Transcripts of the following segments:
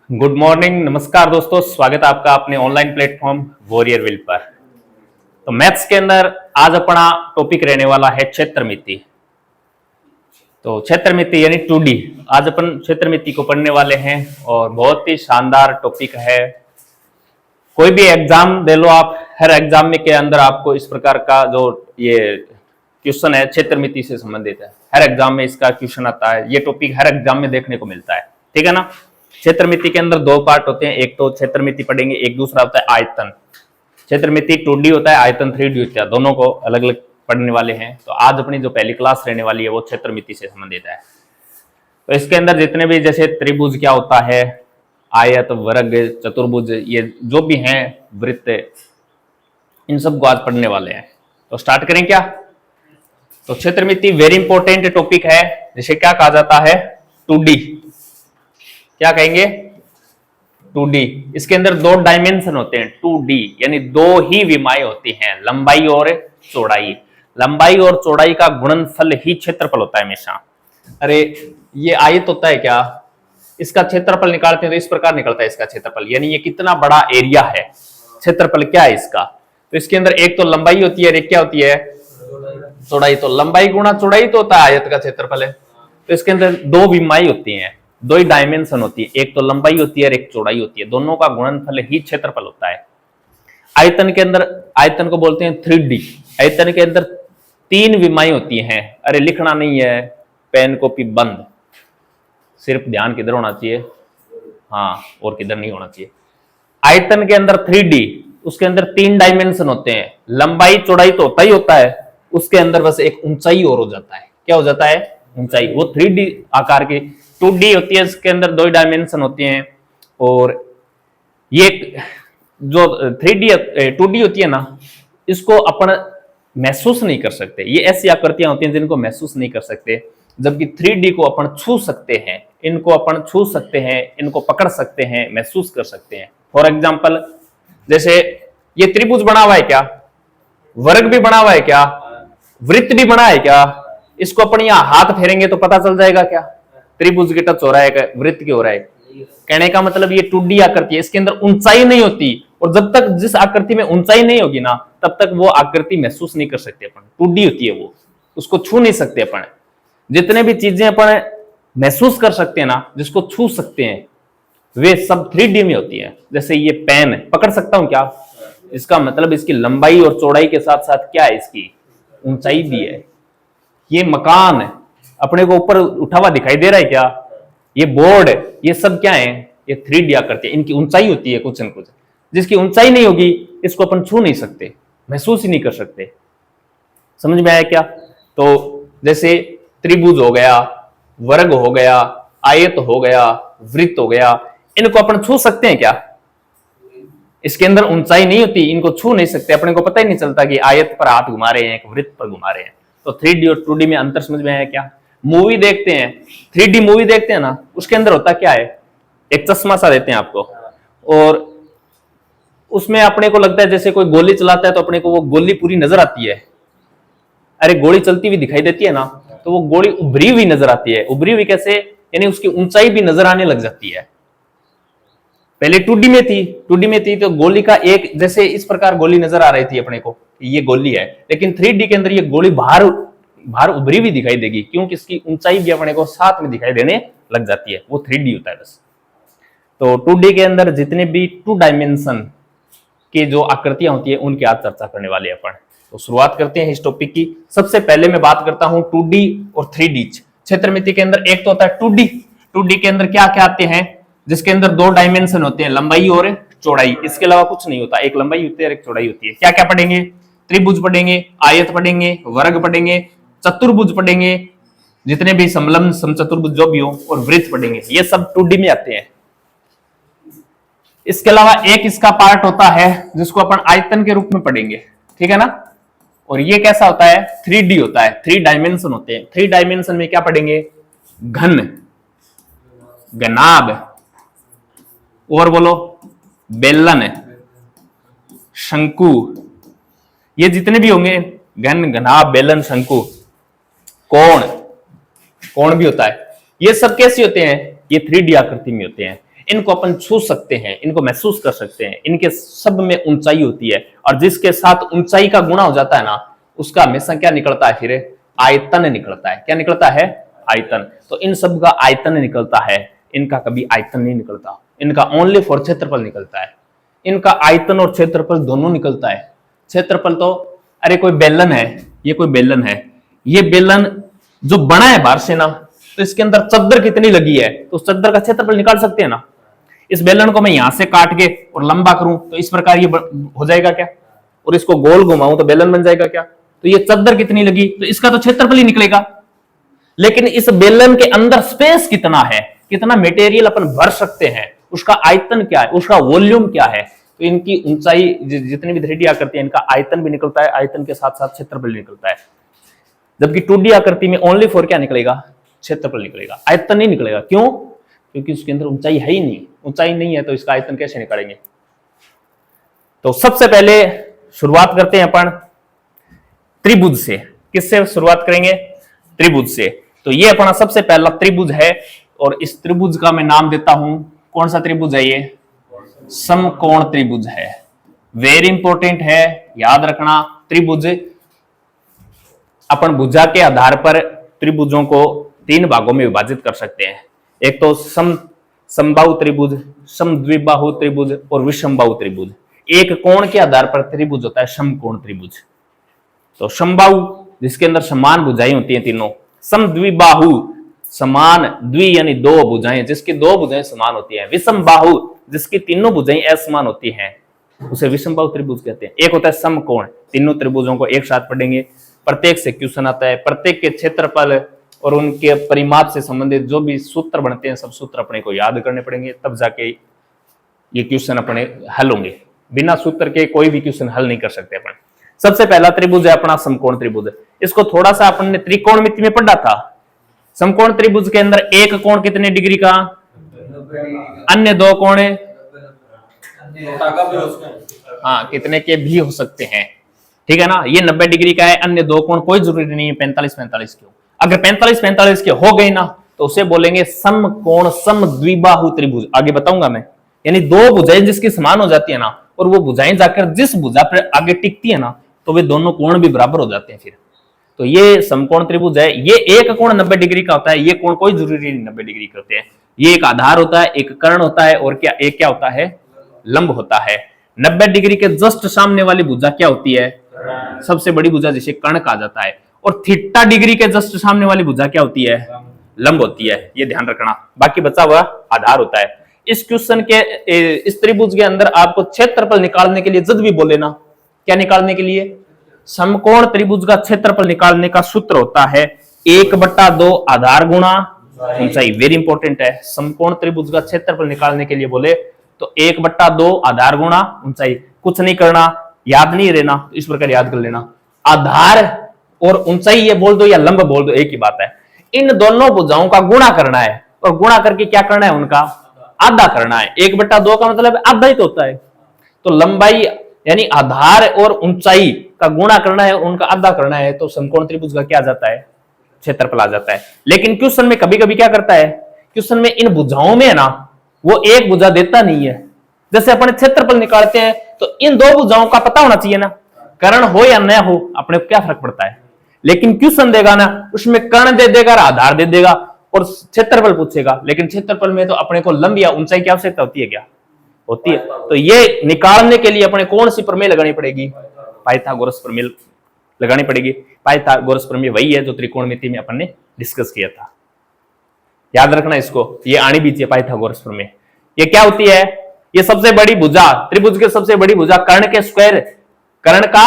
Good morning, नमस्कार दोस्तों, स्वागत है आपका अपने ऑनलाइन प्लेटफॉर्म वॉरियर विल पर। तो मैथ्स के अंदर आज अपना टॉपिक रहने वाला है क्षेत्रमिति। तो क्षेत्रमिति यानी 2D। आज अपन क्षेत्रमिति को पढ़ने वाले हैं और बहुत ही शानदार टॉपिक है। कोई भी एग्जाम दे लो आप, हर एग्जाम में के अंदर आपको इस प्रकार का जो ये क्वेश्चन है क्षेत्रमिति से संबंधित है। हर एग्जाम में इसका क्वेश्चन आता है, ये टॉपिक हर एग्जाम में देखने को मिलता है, ठीक है ना। क्षेत्रमिति के अंदर दो पार्ट होते हैं, एक तो क्षेत्रमिति पढ़ेंगे, एक दूसरा होता है आयतन। क्षेत्रमिति 2D होता है, आयतन 3D होता है, दोनों को अलग अलग पढ़ने वाले हैं। तो आज अपनी जो पहली क्लास रहने वाली है वो क्षेत्रमिति से संबंधित है। तो इसके अंदर जितने भी जैसे त्रिभुज क्या होता है, आयत, वर्ग, चतुर्भुज, ये जो भी हैं, वृत्त, इन सब को आज पढ़ने वाले हैं। तो स्टार्ट करें क्या। तो क्षेत्रमिति वेरी इंपॉर्टेंट टॉपिक है, जिसे क्या कहा जाता है, 2D। क्या कहेंगे, 2D। इसके अंदर दो डायमेंशन होते हैं, 2D यानी दो ही विमाएं होती हैं, लंबाई और चौड़ाई। लंबाई और चौड़ाई का गुणनफल ही क्षेत्रफल होता है हमेशा। अरे ये आयत होता है क्या, इसका क्षेत्रफल निकालते हैं तो इस प्रकार निकलता है इसका क्षेत्रफल, यानी ये कितना बड़ा एरिया है, क्षेत्रफल क्या है इसका। तो इसके अंदर एक तो लंबाई होती है और एक क्या होती है, चौड़ाई। तो लंबाई गुणा चौड़ाई तो होता है आयत का क्षेत्रफल है। तो इसके अंदर दो विमाएं होती हैं, दो ही डायमेंशन होती है, एक तो लंबाई होती है और एक चौड़ाई होती है, दोनों का गुणनफल ही क्षेत्रफल होता है। आयतन के अंदर, आयतन को बोलते हैं 3D। आयतन के अंदर तीन विमाएं होती हैं। अरे लिखना नहीं है, पेन कॉपी बंद, सिर्फ ध्यान किधर होना चाहिए, हाँ, और किधर नहीं होना चाहिए। आयतन के अंदर 3D, उसके अंदर तीन डायमेंशन होते हैं, लंबाई चौड़ाई तो होता ही होता है, उसके अंदर बस एक ऊंचाई और हो जाता है। क्या हो जाता है, ऊंचाई। वो 3D आकार की 2D होती है, इसके अंदर दो डायमेंशन होती हैं। और ये जो 2D होती है ना, इसको अपन महसूस नहीं कर सकते। ये ऐसी आकृतियां होती हैं जिनको महसूस नहीं कर सकते, जबकि 3D को अपन छू सकते हैं, इनको अपन छू सकते हैं, इनको पकड़ सकते हैं, महसूस कर सकते हैं। फॉर एग्जाम्पल, जैसे ये त्रिभुज बना हुआ है क्या, वर्ग भी बना हुआ है क्या, वृत्त भी बना है क्या, इसको अपन यहां हाथ फेरेंगे तो पता चल जाएगा क्या त्रिभुज के टच हो रहा है, वृत्त के हो रहा है। कहने का मतलब ये 2D आकृति है, इसके अंदर ऊंचाई नहीं होती, और जब तक जिस आकृति में ऊंचाई नहीं होगी ना, तब तक वो आकृति महसूस नहीं कर सकते अपन। 2D होती है वो, उसको छू नहीं सकते अपन। जितने भी चीजें अपन महसूस कर सकते हैं ना, जिसको छू सकते हैं, वे सब 3D में होती है। जैसे ये पेन पकड़ सकता हूं क्या, इसका मतलब इसकी लंबाई और चौड़ाई के साथ साथ क्या है, इसकी ऊंचाई भी है। ये मकान अपने को ऊपर उठा हुआ दिखाई दे रहा है क्या, ये बोर्ड, ये सब क्या है, ये 3D आकृति है, इनकी ऊंचाई होती है कुछ न कुछ। जिसकी ऊंचाई नहीं होगी, इसको अपन छू नहीं सकते, महसूस ही नहीं कर सकते। समझ में आया क्या। तो जैसे त्रिभुज हो गया, वर्ग हो गया, आयत हो गया, वृत्त हो गया, इनको अपन छू सकते हैं क्या, इसके अंदर ऊंचाई नहीं होती, इनको छू नहीं सकते, अपने को पता ही नहीं चलता कि आयत पर हाथ घुमा रहे हैं, वृत्त पर घुमा रहे हैं। तो 3D और 2D में अंतर समझ में आया क्या। मूवी देखते हैं, 3D मूवी देखते हैं ना, उसके अंदर होता क्या है, एक चश्मा सा देते हैं आपको, और उसमें अपने को लगता है जैसे कोई गोली चलाता है तो अपने को वो गोली पूरी नजर आती है। अरे गोली चलती हुई दिखाई देती है ना, तो वो गोली उभरी हुई नजर आती है। उभरी हुई कैसे, यानी उसकी ऊंचाई भी नजर आने लग जाती है। पहले 2D में थी तो गोली का एक, जैसे इस प्रकार गोली नजर आ रही थी अपने को, ये गोली है, लेकिन 3D के अंदर ये गोली बाहर उभरी हुई दिखाई देगी, क्योंकि इसकी ऊंचाई भी अपने को साथ में दिखाई देने लग जाती है। वो 3D होता है बस। तो 2D के अंदर जितने भी 2 डायमेंशन की जो आकृतियां होती है, उनकी आज चर्चा करने वाले अपन। तो शुरुआत करते हैं इस टॉपिक की। सबसे पहले मैं बात करता हूं 2D और 3D। क्षेत्रमिति के अंदर एक तो होता है 2D के अंदर क्या क्या आते हैं, जिसके अंदर दो डायमेंशन होते हैं, लंबाई और चौड़ाई। इसके अलावा कुछ नहीं होता, एक लंबाई होती है और एक चौड़ाई होती है। क्या क्या पढ़ेंगे, त्रिभुज पढ़ेंगे, आयत पढ़ेंगे, वर्ग पढ़ेंगे, चतुर्भुज पढ़ेंगे, जितने भी समलंब समचतुर्भुज जो भी हो, और वृत्त पढ़ेंगे। ये सब 2D में आते हैं। इसके अलावा एक इसका पार्ट होता है जिसको अपन आयतन के रूप में पढ़ेंगे, ठीक है ना। और ये कैसा होता है, 3D होता है, 3 डायमेंशन होते हैं। 3 डायमेंशन में क्या पढ़ेंगे, घन, घनाभ, और बोलो बेलन, शंकु, ये जितने भी होंगे, घन, घनाभ, बेलन, शंकु, कोण, कोण भी होता है। ये सब कैसे होते हैं, ये 3D आकृति में होते हैं। इनको अपन छू सकते हैं, इनको महसूस कर सकते हैं। इनके सब में ऊंचाई होती है, और जिसके साथ ऊंचाई का गुणा हो जाता है ना, उसका हमेशा क्या निकलता है, फिर आयतन निकलता है। क्या निकलता है, आयतन। तो इन सब का आयतन निकलता है, इनका कभी आयतन नहीं निकलता। इनका ओनली फॉर क्षेत्रफल निकलता है। इनका आयतन और क्षेत्रफल दोनों निकलता है। क्षेत्रफल तो, अरे कोई बेलन है, ये कोई बेलन है, ये बेलन जो बना है बाहर से ना, तो इसके अंदर चद्दर कितनी लगी है, तो उस चद्दर का क्षेत्रफल निकाल सकते हैं ना। इस बेलन को मैं यहां से काट के और लंबा करूं तो इस प्रकार ये हो जाएगा क्या, और इसको गोल घुमाऊं तो बेलन बन जाएगा क्या। तो ये चद्दर कितनी लगी, तो इसका तो क्षेत्रफल ही निकलेगा। लेकिन इस बेलन के अंदर स्पेस कितना है, कितना मटेरियल अपन भर सकते हैं, उसका आयतन क्या है, उसका वॉल्यूम क्या है। तो इनकी ऊंचाई जितनी भी 3D आकृति है, इनका आयतन भी निकलता है, आयतन के साथ साथ क्षेत्रफल निकलता है। जबकि 2D आकृति में ओनली फॉर क्या निकलेगा, क्षेत्रफल निकलेगा, आयतन नहीं निकलेगा। क्यों, क्योंकि उसके अंदर ऊंचाई है ही नहीं। ऊंचाई नहीं है तो इसका आयतन कैसे निकालेंगे। तो सबसे पहले शुरुआत करते हैं अपन त्रिभुज से। किससे शुरुआत करेंगे, त्रिभुज से। तो ये अपना सबसे पहला त्रिभुज है, और इस त्रिभुज का मैं नाम देता हूं, कौन सा त्रिभुज है ये, समकोण त्रिभुज है। वेरी इंपॉर्टेंट है, याद रखना। त्रिभुज अपन भुजा के आधार पर त्रिभुजों को 3 भागों में विभाजित कर सकते हैं। एक तो समबाहु त्रिभुज, समद्विबाहु त्रिभुज और विषमबाहु त्रिभुज। एक कोण के आधार पर त्रिभुज होता है समकोण त्रिभुज। तो समबाहु जिसके अंदर समान भुजाएं होती हैं तीनों, समद्विबाहु समान, द्वि यानी 2 भुजाएं, जिसकी 2 भुजाएं समान होती हैं, विषमबाहु जिसकी तीनों भुजाएं असमान होती हैं, उसे विषमबाहु त्रिभुज कहते हैं। एक होता है समकोण, तीनों त्रिभुजों को एक साथ पढ़ेंगे, प्रत्येक से क्वेश्चन आता है, प्रत्येक के क्षेत्रफल और उनके परिमाप से संबंधित जो भी सूत्र बनते हैं, सब सूत्र अपने को याद करने पड़ेंगे, तब जाके ये क्वेश्चन अपने हल होंगे। बिना सूत्र के कोई भी क्वेश्चन हल नहीं कर सकते अपन। सबसे पहला त्रिभुज है अपना समकोण त्रिभुज। इसको थोड़ा सा अपन ने त्रिकोणमिति में पढ़ा था। समकोण त्रिभुज के अंदर एक कोण कितने डिग्री का, अन्य 2 कोण हाँ कितने के भी हो सकते हैं, ठीक है ना। ये 90 डिग्री का है, अन्य 2 कोण कोई जरूरी नहीं है 45-45 के। अगर 45-45 के हो गए ना, तो उसे बोलेंगे समकोण समद्विबाहु त्रिभुज। आगे बताऊंगा मैं। यानी 2 भुजाएं जिसकी समान हो जाती है ना, और वो भुजाएं जाकर जिस भुजा पर आगे टिकती है ना, तो वे दोनों कोण भी बराबर हो जाते हैं फिर। तो ये समकोण त्रिभुज है। ये एक कोण 90 डिग्री का होता है, ये कोण कोई जरूरी नहीं 90 डिग्री के होते हैं। ये एक आधार होता है, एक कर्ण होता है, और क्या एक क्या होता है, लंब होता है। 90 डिग्री के जस्ट सामने वाली भुजा क्या होती है, सबसे बड़ी भुजा, जिसे कर्ण कहा जाता है। और थीटा डिग्री के जस्ट सामने वाली भुजा क्या होती है, लंब होती है। ये ध्यान रखना। बाकी बचा हुआ आधार होता है। इस क्वेश्चन के इस त्रिभुज के अंदर आपको क्षेत्रफल निकालने के लिए जब भी बोले ना, क्या निकालने के लिए, समकोण त्रिभुज का क्षेत्रफल निकालने का सूत्र होता है 1/2 आधार गुणा ऊंचाई। वेरी इंपॉर्टेंट है। समकोण त्रिभुज का क्षेत्रफल निकालने के लिए बोले तो 1/2 आधार गुणा ऊंचाई। कुछ नहीं करना, याद नहीं रहना, इस प्रकार याद कर लेना। आधार और ऊंचाई ये बोल दो या लंब बोल दो, एक ही बात है। इन दोनों भुजाओं का गुणा करना है, और गुणा करके क्या करना है, उनका आधा करना है। 1/2 का मतलब आधा ही तो होता है। तो लंबाई यानी आधार और ऊंचाई का गुणा करना है, उनका आधा करना है, तो समकोण त्रिभुज का क्या आ जाता है, क्षेत्रफल आ जाता है। लेकिन क्वेश्चन में कभी कभी क्या करता है, क्वेश्चन में इन भुजाओं में है ना, वो एक भुजा देता नहीं है। जैसे अपन क्षेत्रफल निकालते हैं तो इन 2 भुजाओं का पता होना चाहिए ना, कर्ण हो या न हो, अपने को क्या फर्क पड़ता है। लेकिन क्वेश्चन देगा ना, उसमें कर्ण दे देगा, आधार दे देगा और क्षेत्रफल पूछेगा। लेकिन क्षेत्रफल में तो अपने को लंब या ऊंचाई की आवश्यकता होती है, क्या होती है। तो ये निकालने के लिए अपने कौन सी प्रमेय लगानी पड़ेगी, पाइथागोरस प्रमेय लगानी पड़ेगी। पाइथागोरस प्रमेय वही है जो त्रिकोणमिति में अपन ने डिस्कस किया था। याद रखना इसको, ये आनी भी चाहिए पाइथागोरस प्रमेय। ये क्या होती है, ये सबसे बड़ी भुजा, त्रिभुज के सबसे बड़ी भुजा, कर्ण के स्क्वायर, कर्ण का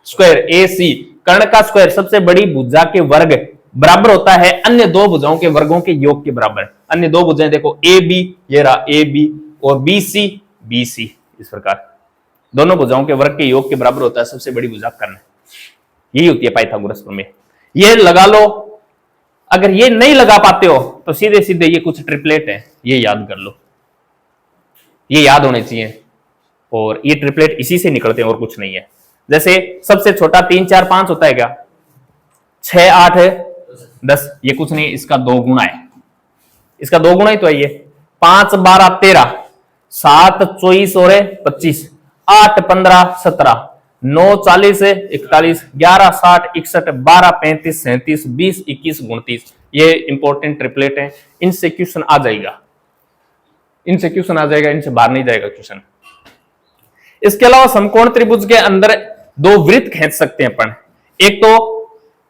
स्क्वायर AC, कर्ण का स्क्वायर सबसे बड़ी भुजा के वर्ग बराबर होता है अन्य 2 भुजाओं के वर्गों के योग के बराबर। अन्य 2 भुजाएं देखो AB, ये रहा AB, और BC BC, इस प्रकार दोनों भुजाओं के वर्ग के योग के बराबर होता है सबसे बड़ी भुजा कर्ण। यही होती है पाइथागोरस प्रमेय। ये लगा लो। अगर ये नहीं लगा पाते हो तो सीधे सीधे ये कुछ ट्रिपलेट है, ये याद कर लो, ये याद होने चाहिए। और ये ट्रिपलेट इसी से निकलते हैं और कुछ नहीं है। जैसे सबसे छोटा 3 4 5 होता है क्या, 6 8 10, ये कुछ नहीं, इसका 2 गुना है, इसका 2 गुना ही तो है ये। 5 12 13, 7 24 और 25, 8 15 17, 9 40 41, 11 60 61, 12 35 37, 20 21 29। ये इंपॉर्टेंट ट्रिपलेट है, इनसे क्वेश्चन आ जाएगा, इनसे क्वेश्चन आ जाएगा, इनसे बाहर नहीं जाएगा क्वेश्चन। इसके अलावा समकोण त्रिभुज के अंदर 2 वृत्त खींच सकते हैं अपन। एक तो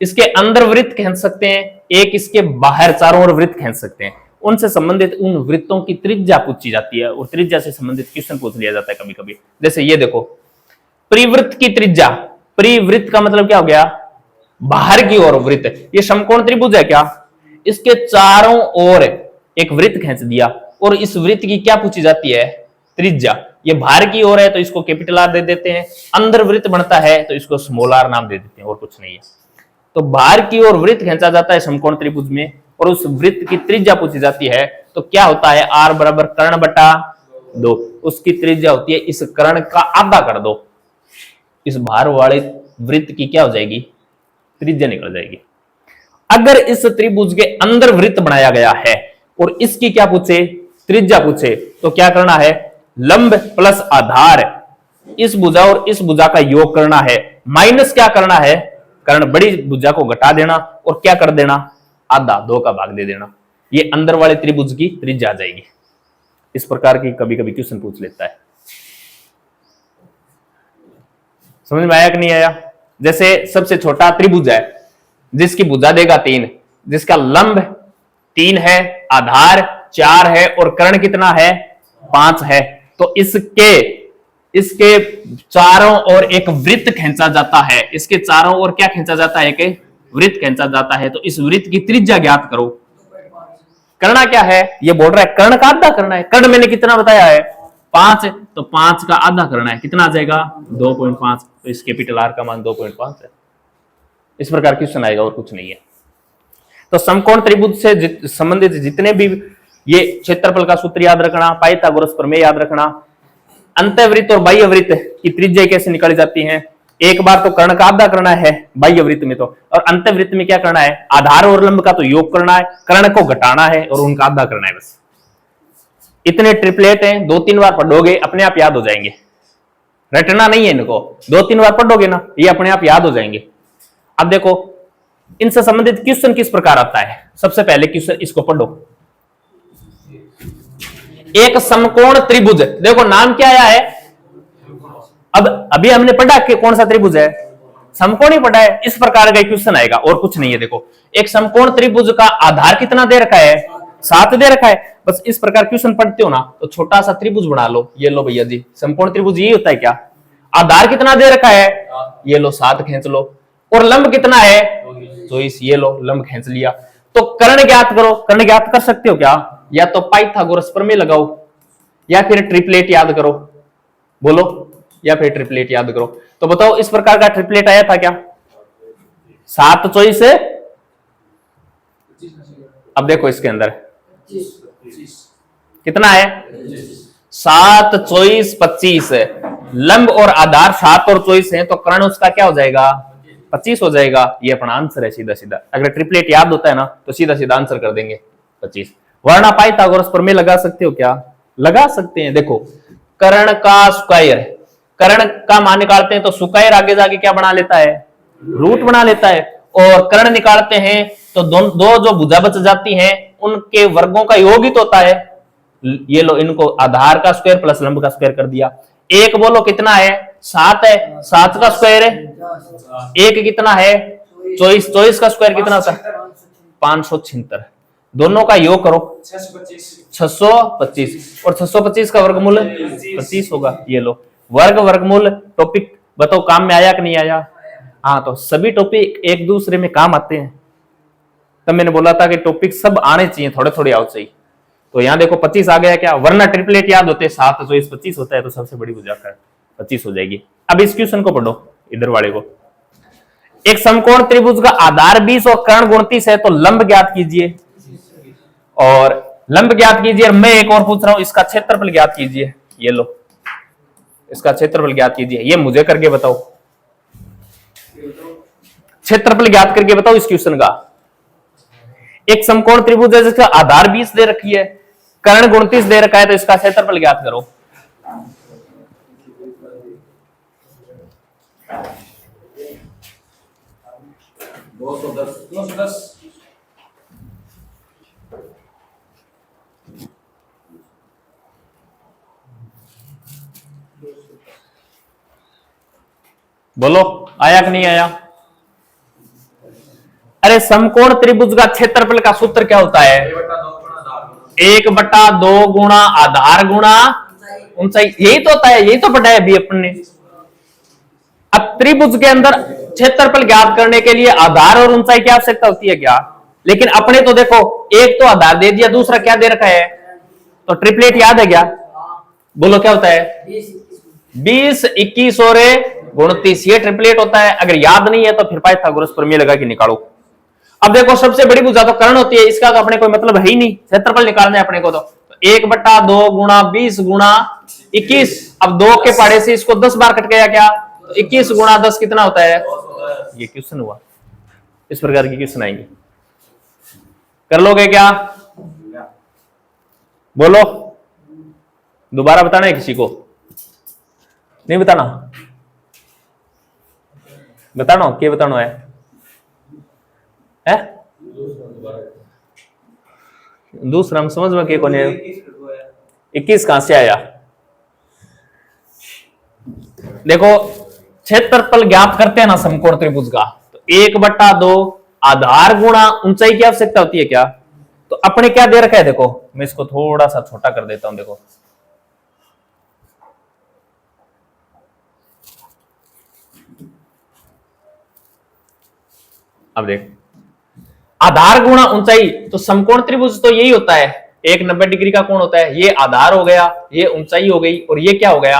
इसके अंदर वृत्त खींच सकते हैं, एक इसके बाहर चारों ओर वृत्त खींच सकते हैं। उनसे संबंधित उन वृत्तों की त्रिज्या पूछी जाती है और त्रिज्या से संबंधित क्वेश्चन पूछ लिया जाता है कभी कभी। जैसे ये देखो, परिवृत्त की त्रिज्या, परिवृत्त का मतलब क्या हो गया, बाहर की ओर वृत्त। ये समकोण त्रिभुज है क्या, इसके चारों ओर एक वृत्त खींच दिया और इस वृत्त की क्या पूछी जाती है, त्रिज्या। ये बाहर की ओर है तो इसको कैपिटल आर दे देते हैं, अंदर वृत्त बनता है तो इसको स्मॉल आर नाम दे देते हैं, और कुछ नहीं है। तो बाहर की ओर वृत्त खींचा जाता है समकोण त्रिभुज में और उस वृत्त की त्रिज्या पूछी जाती है, तो क्या होता है, आर बराबर कर्ण बटा 2। उसकी त्रिज्या होती है, इस कर्ण का आधा कर दो, इस बाहर वाले वृत्त की क्या हो जाएगी, त्रिज्या निकल जाएगी। अगर इस त्रिभुज के अंदर वृत्त बनाया गया है और इसकी क्या पूछे, त्रिज्या पूछे, तो क्या करना है, लंब प्लस आधार, इस भुजा और इस भुजा का योग करना है, माइनस क्या करना है, कर्ण बड़ी भुजा को घटा देना और क्या कर देना, आधा 2 का भाग दे देना। ये अंदर वाले त्रिभुज की त्रिज्या आ जाएगी। इस प्रकार की कभी कभी क्वेश्चन पूछ लेता है। समझ में आया कि नहीं आया? जैसे सबसे छोटा त्रिभुज है जिसकी भुजा देगा 3, जिसका लंब 3 है, आधार 4 है और कर्ण कितना है, 5 है, तो इसके चारों ओर एक वृत्त खींचा जाता है, इसके चारों ओर क्या खींचा जाता है, एक वृत्त खींचा जाता है। तो इस वृत्त की त्रिज्या ज्ञात करो। करना क्या है, ये बोल रहा है कर्ण का आधा करना है। कर्ण मैंने कितना बताया है, 5, तो 5 का आधा करना है, कितना आ जाएगा, 2.5। तो इस कैपिटल आर का मान 2.5 है। इस प्रकार क्वेश्चन आएगा और कुछ नहीं है। तो समकोण त्रिभुज से संबंधित जितने भी ये क्षेत्रफल का सूत्र याद रखना, पाइथागोरस प्रमेय याद रखना, अंतःवृत्त और बाह्य वृत्त की त्रिज्या कैसे निकाली जाती है। एक बार तो कर्ण का आधा करना है बाह्य वृत्त में, तो और अंतःवृत्त में क्या करना है, आधार और लंब का तो योग करना है, कर्ण को घटाना है और उनका आधा करना है। बस इतने ट्रिपलेट हैं, 2-3 बार पढ़ोगे अपने आप याद हो जाएंगे, रटना नहीं है इनको, 2-3 बार पढ़ोगे ना ये अपने आप याद हो जाएंगे। अब देखो इनसे संबंधित क्वेश्चन किस प्रकार आता है। सबसे पहले क्वेश्चन इसको पढ़ो, एक समकोण त्रिभुज, देखो नाम क्या आया है, अब अभी हमने पढ़ा कि कौन सा त्रिभुज है, समकोण ही पढ़ा है। इस प्रकार का क्वेश्चन आएगा और कुछ नहीं है। देखो एक समकोण त्रिभुज का आधार कितना दे रखा है, 7 दे रखा है। बस इस प्रकार क्वेश्चन पढ़ते हो ना तो छोटा सा त्रिभुज बना लो। ये लो भैया जी, समकोण त्रिभुज यही होता है क्या, आधार कितना दे रखा है, ये लो 7 खींच लो, और लंब कितना है 24, ये लो लंब खींच लिया। तो कर्ण ज्ञात करो, कर्ण ज्ञात कर सकते हो क्या, या तो पाइथागोरस प्रमेय लगाओ या फिर ट्रिपलेट याद करो, बोलो, या फिर ट्रिपलेट याद करो। तो बताओ इस प्रकार का ट्रिपलेट आया था क्या, 7 24 से, अब देखो इसके अंदर कितना है, 7 24 25, लंब और आधार 7 और 24 है, तो कर्ण उसका क्या हो जाएगा, 25 हो जाएगा। ये अपना आंसर है सीधा सीधा। अगर ट्रिपलेट याद होता है ना तो सीधा सीधा आंसर कर देंगे 25। वरना पाइथागोरस प्रमेय लगा सकते हो क्या, लगा सकते हैं। देखो कर्ण का स्क्वायर, कर्ण का मान निकालते हैं तो स्क्वायर आगे जाके क्या बना लेता है, रूट बना लेता है, और कर्ण निकालते हैं तो दो जो भुजा बच जाती हैं उनके वर्गों का योग ही तो होता है। ये लो इनको आधार का स्क्वायर प्लस लंब का स्क्वायर कर दिया। एक बोलो कितना है, 7 है, 7 का स्क्वायर है, एक कितना है 24, 24 का स्क्वायर कितना होता है 576, दोनों का योग करो 625, और 625 का वर्गमूल 25 होगा। ये लो वर्गमूल। टॉपिक बताओ काम में आया कि नहीं आया। हाँ, तो सभी टॉपिक एक दूसरे में काम आते हैं। तब मैंने बोला था कि टॉपिक सब आने चाहिए, थोड़े थोड़े आओ चाहिए। तो यहाँ देखो 25 आ गया क्या, वरना ट्रिपलेट याद होते 7 24 25 होता है, तो सबसे बड़ी भुजा 25 हो जाएगी। अब इस क्वेश्चन को पढ़ो, इधर वाले को। एक समकोण त्रिभुज का आधार 20 और कर्ण 29 है, तो लंब ज्ञात कीजिए, और लंब ज्ञात कीजिए। और मैं एक और पूछ रहा हूं, इसका क्षेत्रफल ज्ञात कीजिए। ये लो इसका क्षेत्रफल ज्ञात कीजिए, ये मुझे करके बताओ, क्षेत्रफल ज्ञात करके बताओ इस क्वेश्चन का। एक समकोण त्रिभुज है जिसका आधार 20 दे रखी है, कर्ण 29 दे रखा है, तो इसका क्षेत्रफल ज्ञात करो। बोलो आया कि नहीं आया? अरे समकोण त्रिभुज का क्षेत्रफल का सूत्र क्या होता है? 1/2 गुणा आधार गुणा ऊंचाई। यही तो होता है, यही तो पढ़ा है अभी अपन ने। अब त्रिभुज के अंदर क्षेत्रफल ज्ञात करने के लिए आधार और ऊंचाई की आवश्यकता होती है क्या? लेकिन अपने तो देखो, एक तो आधार दे दिया, दूसरा क्या दे रखा है? तो ट्रिपलेट याद है क्या? बोलो क्या होता है? 20, 21 और 29, ये ट्रिपलेट होता है। अगर याद नहीं है तो फिर पाइथागोरस प्रमेय लगा के निकालो। अब देखो, सबसे बड़ी भुजा तो कर्ण होती है, इसका तो अपने कोई मतलब है ही नहीं, क्षेत्रफल निकालना है अपने को। तो 1/2 गुणा 20 गुणा 21। अब 2 के पहाड़े से इसको 10 बार कट गया क्या? 21 गुणा 10 कितना होता है? ये क्वेश्चन हुआ। इस प्रकार की क्वेश्चन आएंगे, कर लोगे क्या? बोलो, दोबारा बताना है किसी को? नहीं बताना? बताना क्या बताना है? दूसरा हम समझ में कौन है? 21 कहां से आया? देखो, क्षेत्रफल ज्ञात करते हैं ना समकोण त्रिभुज का, तो 1/2 आधार गुणा ऊंचाई की आवश्यकता होती है क्या? तो अपने क्या दे रखा है? देखो, मैं इसको थोड़ा सा छोटा कर देता हूं। देखो, अब देख, आधार गुणा ऊंचाई, तो समकोण त्रिभुज तो यही होता है, एक 90 डिग्री का कोण होता है। ये आधार हो गया, ये ऊंचाई हो गई, और ये क्या हो गया?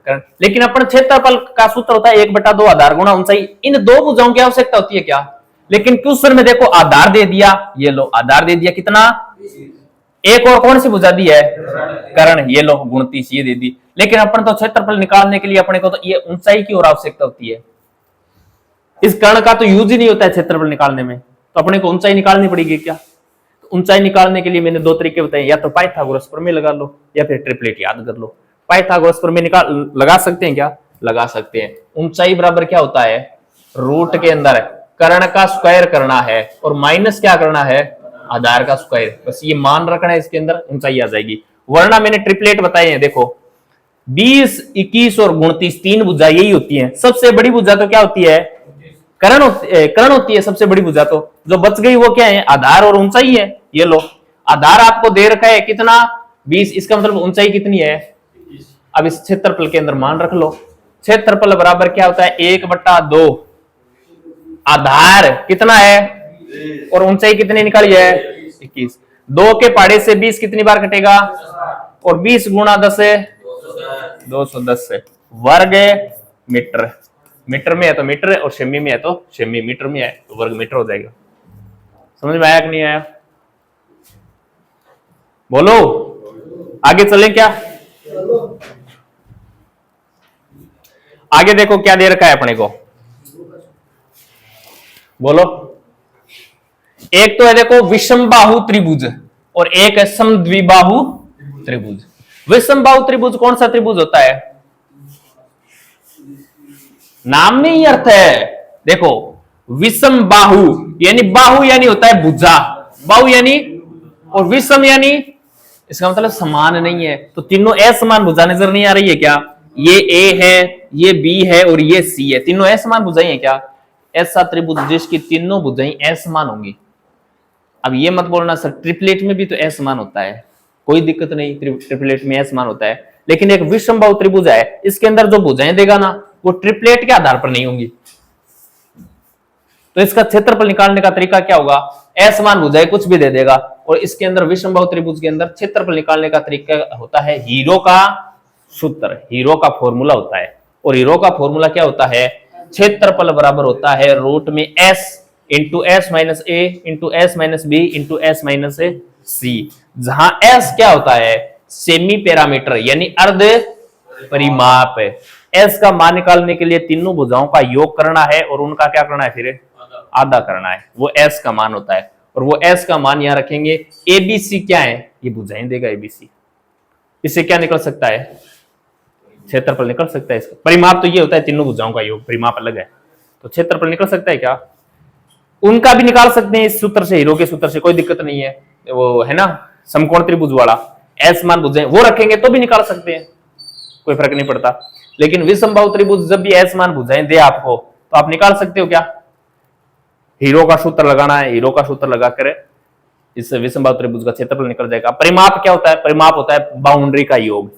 कर्ण। लेकिन अपन क्षेत्रफल का सूत्र होता है 1/2 आधार गुणा ऊंचाई। इन दो भुजाओं की आवश्यकता होती है क्या? लेकिन क्वेश्चन में देखो, आधार दे दिया, ये लो आधार दे दिया कितना? एक और कौन सी भुजा दी है? कर्ण। ये लो 29 ये दे दी। लेकिन अपन तो क्षेत्रफल निकालने के लिए अपने को तो ये ऊंचाई की और आवश्यकता होती है। इस कर्ण का तो यूज ही नहीं होता है क्षेत्रफल निकालने में, तो अपने को ऊंचाई निकालनी पड़ेगी क्या? तो ऊंचाई निकालने के लिए मैंने 2 तरीके बताए, या तो पाइथागोरस प्रमेय लगा लो, या फिर ट्रिपलेट याद कर लो। पाइथागोरस प्रमेय निकाल लगा सकते हैं क्या? लगा सकते हैं। ऊंचाई बराबर क्या होता है? रूट के अंदर कर्ण का स्क्वायर करना है, और माइनस क्या करना है? आधार का स्क्वायर। बस ये मान रखना है, इसके अंदर ऊंचाई आ जाएगी। वरना मैंने ट्रिपलेट बताए हैं, देखो 20, 21 और 29 तीन भुजा यही होती है। सबसे बड़ी भुजा तो क्या होती है? कर्ण होती है सबसे बड़ी भुजा। तो जो बच गई वो क्या है? आधार और ऊंचाई है। ये लो, आधार आपको दे रखा है कितना? 20, इसका मतलब ऊंचाई कितनी है? अब इस क्षेत्रफल के अंदर मान रख लो, क्षेत्रफल बराबर क्या होता है? 1/2 आधार कितना है और ऊंचाई कितनी निकाली है? 21। 2 के पहाड़े से 20 कितनी बार कटेगा? और 20 गुणा 10 है 210 है वर्ग मीटर। मीटर में है तो मीटर, और सेमी में है तो सेमी। मीटर में है तो वर्ग मीटर हो जाएगा। समझ में आया कि नहीं आया? बोलो, आगे चले क्या? आगे देखो क्या दे रखा है अपने को। बोलो, एक तो है देखो विषम बाहु त्रिभुज, और एक है समद्विबाहु त्रिभुज। विषम बाहु त्रिभुज कौन सा त्रिभुज होता है? नाम में ही अर्थ है। देखो, विषम बाहु यानी बाहु यानी होता है भुजा, बाहु यानी, और विषम यानी इसका मतलब समान नहीं है। तो तीनों असमान भुजा नजर नहीं आ रही है क्या? ये ए है, ये बी है और ये सी है, तीनों असमान भुजाएं हैं क्या? ऐसा त्रिभुज जिसकी तीनों भुजाएं असमान होंगी। अब ये मत बोलना सर ट्रिपलेट में भी तो असमान होता है, कोई दिक्कत नहीं, ट्रिपलेट में असमान होता है। लेकिन एक विषम बाहु त्रिभुज है, इसके अंदर जो भुजाएं देगा ना वो ट्रिपलेट के आधार पर नहीं होंगी। तो इसका क्षेत्रफल निकालने का तरीका क्या होगा? असमान भुजाएं कुछ भी दे देगा, और इसके अंदर विषम बाहु त्रिभुज के अंदर क्षेत्रफल निकालने का तरीका होता है हीरो का सूत्र, हीरो का फॉर्मूला होता है। और हीरो का फॉर्मूला क्या होता है? क्षेत्रफल बराबर होता है रूट में s into S minus A into S minus B into S minus C, जहां s क्या होता है? सेमी पैरामीटर यानी अर्ध परिमाप है। s का मान निकालने के लिए तीनों भुजाओं का योग करना है और उनका क्या करना है? फिर आधा करना है, वो s का मान होता है। और वो एस का मान यहां रखेंगे। एबीसी क्या है, ये भुजाएं देगा एबीसी। इससे क्या निकल सकता है, क्षेत्रफल निकल सकता है इसका। परिमाप तो ये होता है तीनों भुजाओं का योग, परिमाप अलग है। तो क्षेत्रफल निकल सकता है क्या, उनका भी निकाल सकते हैं इस सूत्र से, हीरो के सूत्र से, कोई दिक्कत नहीं है। वो है ना समकोण त्रिभुज वाला, एस मान भुजाएं वो रखेंगे तो भी निकाल सकते हैं, कोई फर्क नहीं पड़ता। लेकिन विषमबाहु त्रिभुज जब भी एस मान भुजाएं दे आपको तो आप निकाल सकते हो क्या, हीरो का सूत्र लगाना है, हीरो का सूत्र लगाकर इस विषमबाहु त्रिभुज का क्षेत्रफल निकल जाएगा। परिमाप क्या होता है, परिमाप होता है बाउंड्री का योग।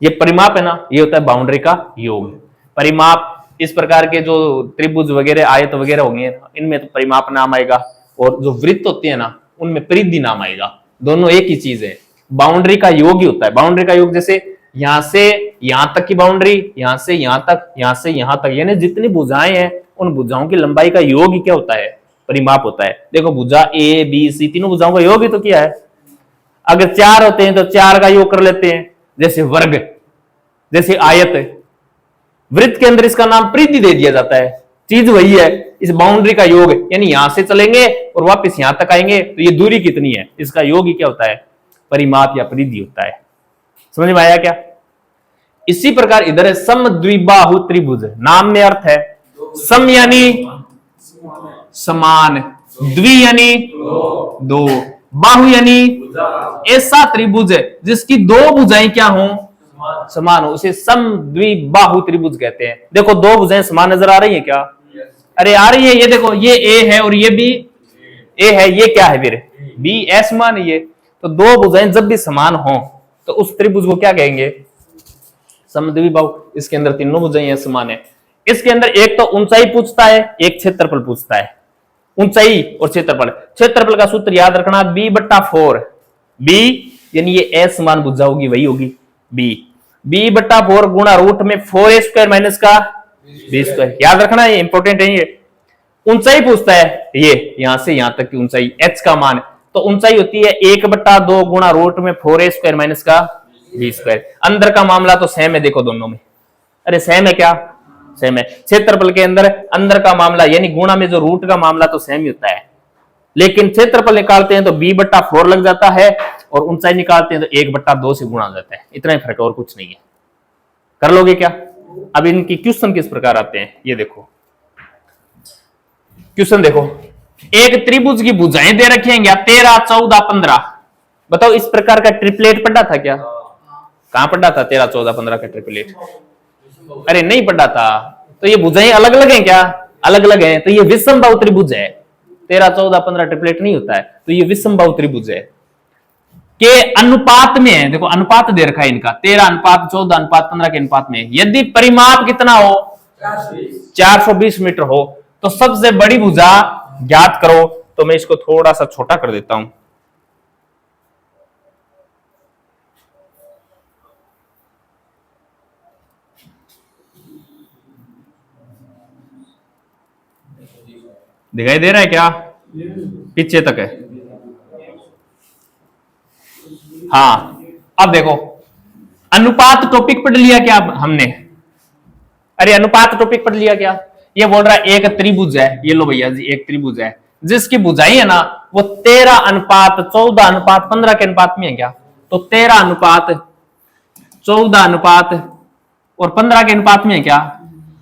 ये परिमाप है ना, ये होता है बाउंड्री का योग। परिमाप इस प्रकार के जो त्रिभुज वगैरह आयत वगैरह होंगे इनमें तो परिमाप नाम आएगा, और जो वृत्त होते हैं ना उनमें परिधि नाम आएगा। दोनों एक ही चीज है, बाउंड्री का योग ही होता है। बाउंड्री का योग जैसे यहां से यहां तक की बाउंड्री, यहां से यहां तक, यहां से यहां तक, यानी जितनी भुजाएं हैं उन भुजाओं की लंबाई का योग ही क्या होता है, परिमाप होता है। देखो भुजा ए बी सी तीनों भुजाओं का योग ही तो क्या है। अगर 4 होते हैं तो 4 का योग कर लेते हैं, जैसे वर्ग, जैसे आयत। वृत्त के अंदर इसका नाम परिधि दे दिया जाता है, चीज वही है। इस बाउंड्री का योग यानी यहां से चलेंगे और वापस यहां तक आएंगे तो ये दूरी कितनी है, इसका योग ही क्या होता है, परिमाप या परिधि होता है। समझ में आया क्या। इसी प्रकार इधर है समद्विबाहु त्रिभुज, नाम में अर्थ है सम यानी समान, द्वि यानी दो, बाहु यानी ऐसा त्रिभुज है जिसकी दो भुजाएं क्या हो, समान हो, उसे समद्विबाहु त्रिभुज कहते हैं। देखो दो भुजाएं समान नजर आ रही है क्या, अरे आ रही है, ये देखो ये ए है और ये भी ए है, ये क्या है फिर बी, ए समान है ये। तो दो भुजाएं जब भी समान हो तो उस त्रिभुज को क्या कहेंगे, समद्विबाहु। इसके अंदर तीनों भुजाएं समान है। इसके अंदर एक तो ऊंचाई पूछता है, एक क्षेत्रफल पूछता है। ऊंचाई और क्षेत्रफल, क्षेत्रफल का सूत्र याद रखना b/4, b यानी ये ए समान भुजा होगी वही होगी b/4 गुणा रूट में 4a² माइनस का b², याद रखना ये इंपॉर्टेंट है। ये ऊंचाई पूछता है, ये यहां से यहां तक की ऊंचाई h का मान, तो ऊंचाई होती है 1/2 गुणा रूट में 4a² माइनस का b²। अंदर का मामला तो सेम है, देखो दोनों में, अरे सेम है क्या, सेम है। क्षेत्रफल के अंदर अंदर का मामला यानी गुणा में जो रूट का मामला तो सेम ही होता है, लेकिन क्षेत्रफल निकालते हैं तो b/4 लग जाता है और ऊंचाई निकालते हैं तो 1/2 से गुणा हो जाता है। इतना ही फर्क और कुछ नहीं है। कर लोगे क्या। अब इनकी क्वेश्चन किस प्रकार आते हैं ये देखो। क्वेश्चन देखो, एक त्रिभुज की भुजाएं दे रखी हैं क्या 13, 14, 15। बताओ इस प्रकार का ट्रिपलेट पढ़ा था क्या, कहां पढ़ा था 13, 14, 15 का ट्रिपलेट, अरे नहीं पढ़ा था। तो ये भुजाएं अलग अलग हैं क्या, अलग अलग हैं, तो ये विषमबाहु त्रिभुज है। 13, 14, 15 ट्रिपलेट नहीं होता है, तो ये विषमबाहु त्रिभुज है के अनुपात में है। देखो अनुपात दे रखा है इनका 13:14:15 के अनुपात में। यदि परिमाप कितना हो 420 मीटर हो तो सबसे बड़ी भुजा ज्ञात करो। तो मैं इसको थोड़ा सा छोटा कर देता हूं, दिखाई दे रहा है क्या, पीछे तक है। हाँ अब देखो अनुपात टॉपिक पढ़ लिया क्या हमने, अरे अनुपात टॉपिक पढ़ लिया क्या। ये बोल रहा है एक त्रिभुज है, ये लो भैया जी एक त्रिभुज है जिसकी भुजाएं है ना वो 13:14:15 के अनुपात में है क्या। तो 13:14 और 15 के अनुपात में है क्या।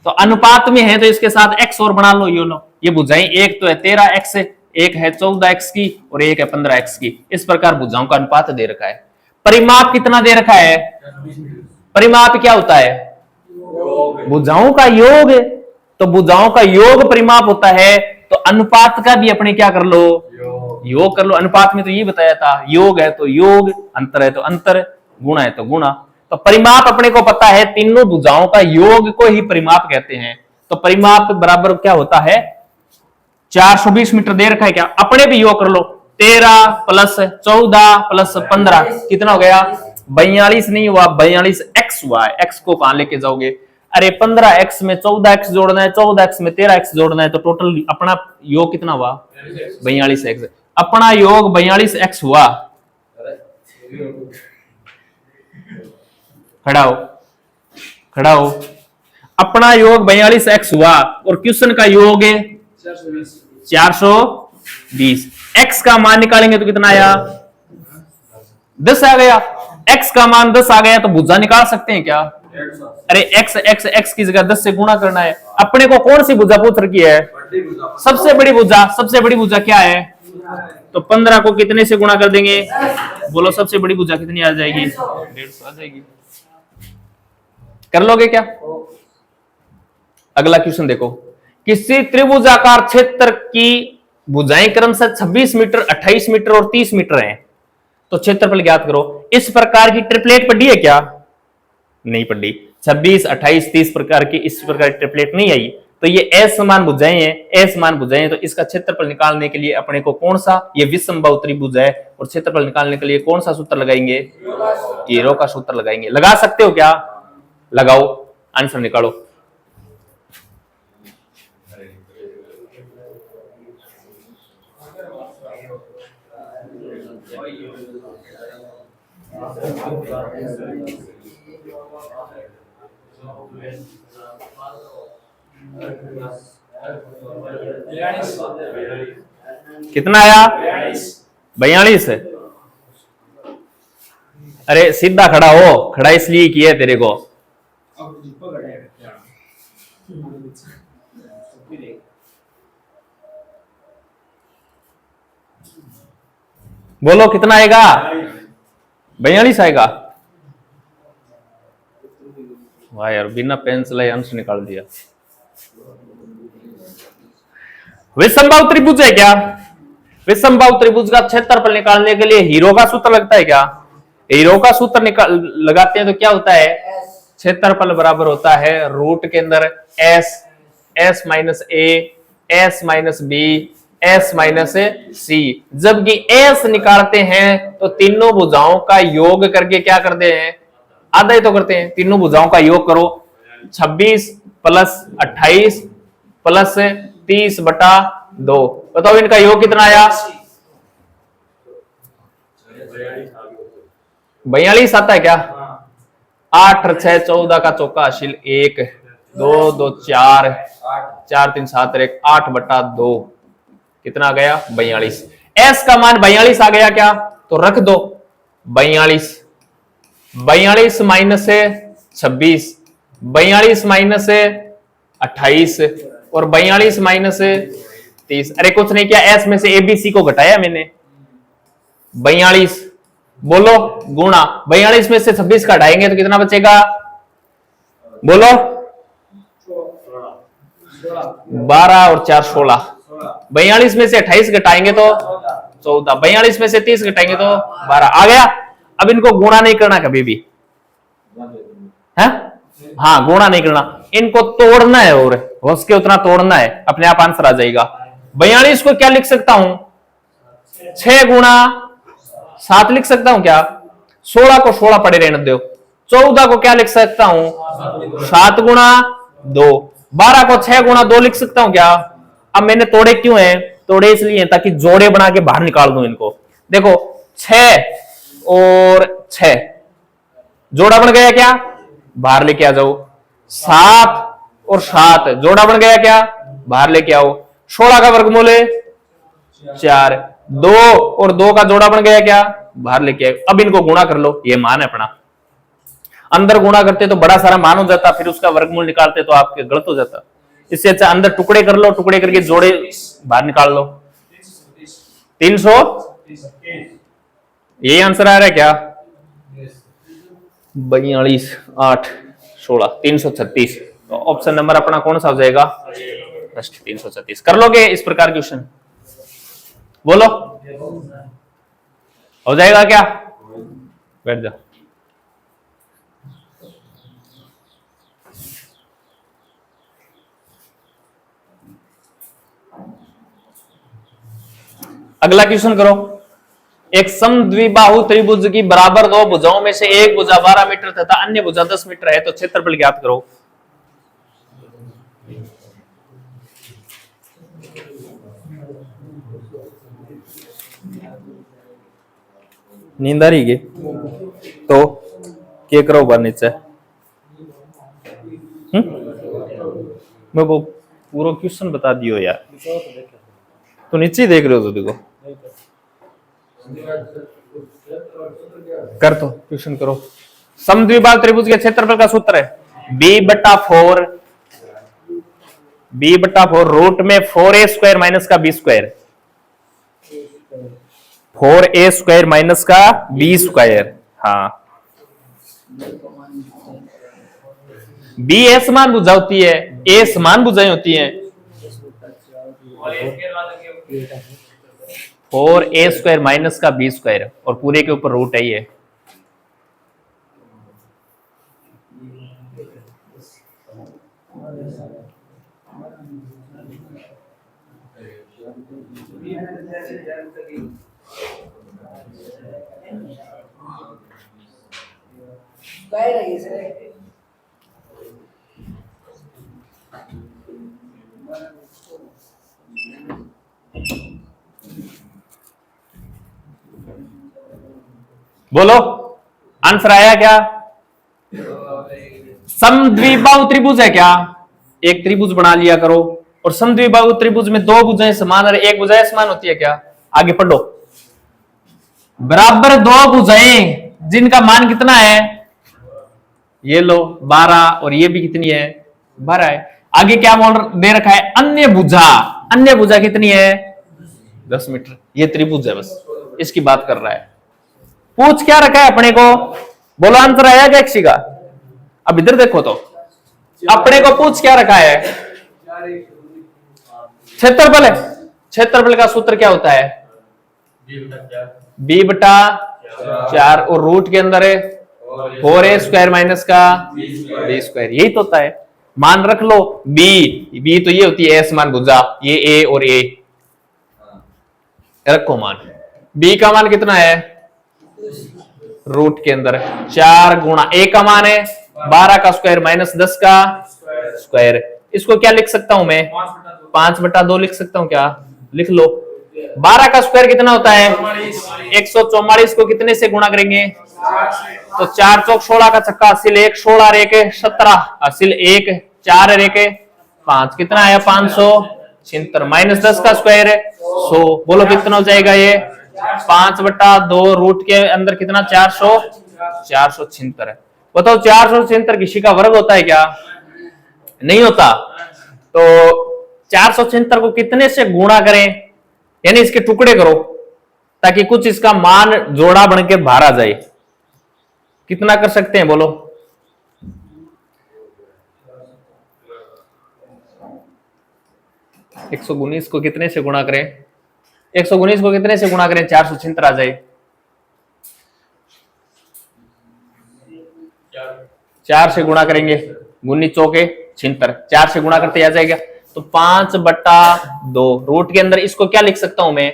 तो अनुपात में है तो इसके साथ x और बना लो, ये लो ये भुजाएं एक तो है 13x, एक है 14x की और एक है 15x की। इस प्रकार भुजाओं का अनुपात दे रखा है। परिमाप कितना दे रखा है, परिमाप क्या होता है, भुजाओं का योग। तो भुजाओं का योग परिमाप होता है, तो अनुपात का भी अपने क्या कर लो, योग कर लो। अनुपात में तो ये बताया था, योग है तो योग, अंतर है तो अंतर, गुणा है तो गुणा। तो परिमाप अपने को पता है, तीनों भुजाओं का योग को ही परिमाप कहते हैं। तो परिमाप बराबर क्या होता है 420 मीटर दे रखा है क्या, अपने भी योग कर लो। 13 + 14 + 15 कितना हो गया 42 नहीं हुआ, 42x हुआ है। x को कहां लेके जाओगे, अरे 15x में 14x जोड़ना है, 14x में 13x जोड़ना है, तो टोटल अपना योग कितना हुआ 42x। अपना योग 42x हुआ। खड़ा हो, खड़ा हो। अपना योग 42x हुआ और क्वेश्चन का योग है 420। 20। x का मान निकालेंगे तो कितना आया? 10 आ गया। x का मान 10 आ गया तो भुजा निकाल सकते हैं क्या? अरे x x x की जगह 10 से गुणा करना है। अपने को कौन सी भुजा पूछ रखी है? सबसे बड़ी भुजा। सबसे बड़ी भुजा क्या है? तो 15 को कितने से गुणा कर देंगे? बोलो सबसे बड़ी भुजा कितनी आ जाएगी? 150 आ जाएगी। कर लोगे क्या? अगला क्वेश्चन देखो, किसी त्रिभुजाकार क्षेत्र की भुजाएं क्रमशः 26 मीटर, 28 मीटर और 30 मीटर हैं, तो क्षेत्रफल ज्ञात करो। इस प्रकार की ट्रिपलेट पढ़ी है क्या? नहीं पढ़ी। 26, 28, 30 प्रकार की इस प्रकार की ट्रिपलेट नहीं आई। तो ये असमान भुजाएं हैं, असमान भुजाएं, तो इसका क्षेत्रफल निकालने के लिए अपने को कौन सा, ये विषमबाहु त्रिभुज है, और क्षेत्रफल निकालने के लिए कौन सा सूत्र लगाएंगे? हीरो का सूत्र लगाएंगे। लगा सकते हो क्या? लगाओ, आंसर निकालो। कितना आया? 42। अरे सीधा खड़ा हो, खड़ा इसलिए किया है तेरे को। बोलो कितना आएगा? 42 आएगा। वाह यार, बिना पेन चलाए आंसर निकाल दिया। विषमबाहु त्रिभुज है क्या? विषमबाहु त्रिभुज का क्षेत्रफल निकालने के लिए हीरो का सूत्र लगता है क्या? हीरो का सूत्र लगाते हैं तो क्या होता है? क्षेत्रफल बराबर होता है रूट के अंदर s minus a, s minus b, s minus c। जबकि s निकालते हैं तो तीनों भुजाओं का योग करके क्या करते हैं? आधा ही तो करते हैं। तीनों भुजाओं का योग करो, 26 प्लस 28 प्लस 30/2। बताओ इनका योग कितना आया? 42 आता है क्या? 8 और 6 14 का चौका हासिल 1 2 2 4 4 3 7 1 8/2। कितना आ गया? 42। s का मान 42 आ गया क्या? तो रख दो 42। 42 माइनस 26, 42 माइनस 28 और 42 माइनस 30। अरे कुछ नहीं किया, एस में से एबीसी को घटाया मैंने। 42 बोलो गुणा 42 में से 26 का हटाएंगे तो कितना बचेगा? बोलो 12 और 4 16। 42 में से 28 घटाएंगे तो 14, 42 में से 30 घटाएंगे तो 12 आ गया। अब इनको गुणा नहीं करना कभी भी है? हाँ गुणा नहीं करना, इनको तोड़ना है और हो सके उतना तोड़ना है, अपने आप आंसर आ जाएगा। 42 को क्या लिख सकता हूं? 6 गुणा 7 लिख सकता हूं क्या? 16 को 16 पड़े रहने दो। 14 को क्या लिख सकता हूं? 7 गुणा 2। 12 को 6 गुणा 2 लिख सकता हूं क्या? अब मैंने तोड़े क्यों है? तोड़े इसलिए ताकि जोड़े बना के बाहर निकाल दूं इनको। देखो 6 और 6 जोड़ा बन गया क्या? बाहर लेके आ जाओ। 7 और 7 जोड़ा बन गया क्या? बाहर लेके आओ। 16 का वर्गमूल 4, 2 और 2 का जोड़ा बन गया क्या? बाहर लेके आओ। अब इनको गुणा कर लो, ये मान है अपना। अंदर गुणा करते तो बड़ा सारा मान हो जाता, फिर उसका वर्गमूल निकालते तो आपके गलत हो जाता। इससे अच्छा अंदर टुकड़े कर लो, टुकड़े करके जोड़े बाहर निकाल लो। 300 यही आंसर आ रहा है क्या? 42 8 16 336। तो ऑप्शन नंबर अपना कौन सा हो जाएगा? 336। कर लोगे इस प्रकार क्वेश्चन? बोलो हो जाएगा क्या? बैठ जाओ। अगला क्वेश्चन करो। एक समद्विबाहु त्रिभुज की बराबर दो भुजाओं में से एक भुजा 12 मीटर तथा अन्य भुजा 10 मीटर है, तो क्षेत्रफल ज्ञात करो। नींद आ रही है तो क्या करो बार नीचे। मैं वो पूरा क्वेश्चन बता दियो यार, तो नीचे देख रहे हो तो देखो कर दो, ट्यूशन करो। समद्विबाहु त्रिभुज के क्षेत्रफल का सूत्र है b/4 रूट में 4a² माइनस का b², 4a² माइनस का b²। हाँ, b ए समान भुजा होती है, a समान भुजाएं होती हैं। 4a² माइनस का b² और पूरे के ऊपर रूट है ये। बोलो आंसर आया क्या? समद्विबाहु त्रिभुज है क्या? एक त्रिभुज बना लिया करो, और समद्विबाहु त्रिभुज में दो भुजाएं समान और एक भुजाएं समान होती है क्या? आगे पढ़ो। बराबर दो भुजाएं जिनका मान कितना है? ये लो 12, और ये भी कितनी है? 12 है। आगे क्या बोल दे रखा है? अन्य भुजा। अन्य भुजा कितनी है? 10 मीटर। ये त्रिभुज है, बस इसकी बात कर रहा है। पूछ क्या रखा है अपने को? बोलो आंसर आया क्या किसी का? अब इधर देखो तो अपने को पूछ क्या रखा है? क्षेत्रफल है। क्षेत्रफल का सूत्र क्या होता है? b/4 और रूट के अंदर है 4a² माइनस का b²। यही तो होता है। मान रख लो b तो ये होती है a समान भुजा, ये a और a रखो मान। b का मान कितना है? रूट के अंदर 4 गुणा a का मान है 12 का स्क्वायर माइनस 10 का स्क्वायर। इसको क्या लिख सकता हूं मैं? 5/2 लिख सकता हूं क्या? लिख लो। 12 का स्क्वायर कितना होता है? 144 को कितने से गुणा करेंगे? तो 4 चौक 16 का छक्का, असिल 1 16 रेके 17, असिल 1 4 रेके 5, कितना आया? 576 माइनस 10 का स्क्वायर है 100। बोलो कितना हो जाएगा ये? 5/2 रूट के अंदर कितना? 476 है। बताओ 476 किसी का वर्ग होता है क्या? नहीं होता। तो 476 को कितने से गुणा करें, यानी इसके टुकड़े करो ताकि कुछ इसका मान जोड़ा बन के बाहर आ जाए। कितना कर सकते हैं बोलो? एक 119 को कितने से गुणा करें? 119 को कितने से गुणा करें? 476 आ जाए। 4 से गुणा करेंगे, 19 चौके 76, 4 से गुणा करते आ जाएगा। तो 5/2 रूट के अंदर इसको क्या लिख सकता हूं मैं?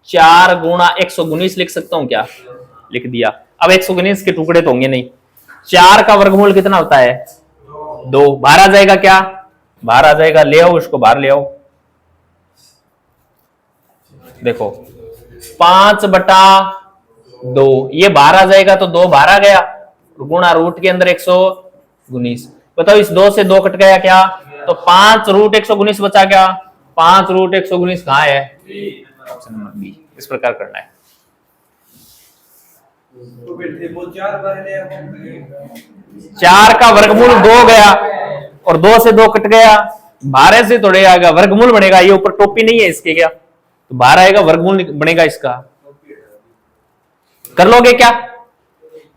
4 गुणा 119 लिख सकता हूं क्या? लिख दिया। अब 119 के टुकड़े तो होंगे नहीं। 4 का वर्गमूल कितना होता है? 2। बाहर आ जाएगा क्या? बाहर आ जाएगा। ले आओ इसको बाहर ले आओ। देखो 5/2 ये बाहर आ जाएगा, तो 2 बाहर आ गया, गुणा रूट के अंदर 119। बताओ इस 2 से 2 कट गया क्या? तो 5 रूट 119 बचा क्या? 5 रूट 119 कहां है? Option number B. इस प्रकार करना है। तो 4 का वर्गमूल 2 गया और 2 से 2 कट गया, 12 से थोड़े आएगा, वर्गमूल बनेगा। ये ऊपर टोपी नहीं है इसके क्या? तो 12 आएगा, वर्गमूल बनेगा इसका। कर लोगे क्या?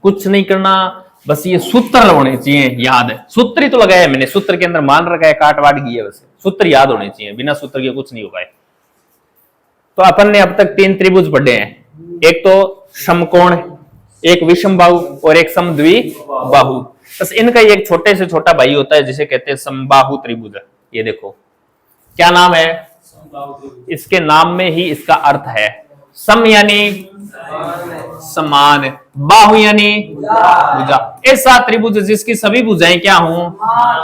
कुछ नहीं करना, बस ये सूत्र होने चाहिए याद है। सूत्र ही तो लगाया है मैंने, सूत्र के अंदर मान रखा है, काट वाट गई है, बस सूत्र याद होने चाहिए। बिना सूत्र के कुछ नहीं होगा। तो अपन ने अब तक 3 त्रिभुज पढ़े हैं। एक तो समकोण, एक विषमबाहु और एक समद्विबाहु। बस इनका एक छोटे से छोटा भाई होता है जिसे कहते हैं समबाहु त्रिभुज। ये देखो क्या नाम है? इसके नाम में ही इसका अर्थ है। सम यानी समान, बाहु यानी भुजा। ऐसा त्रिभुज जिसकी सभी भुजाएं क्या हों?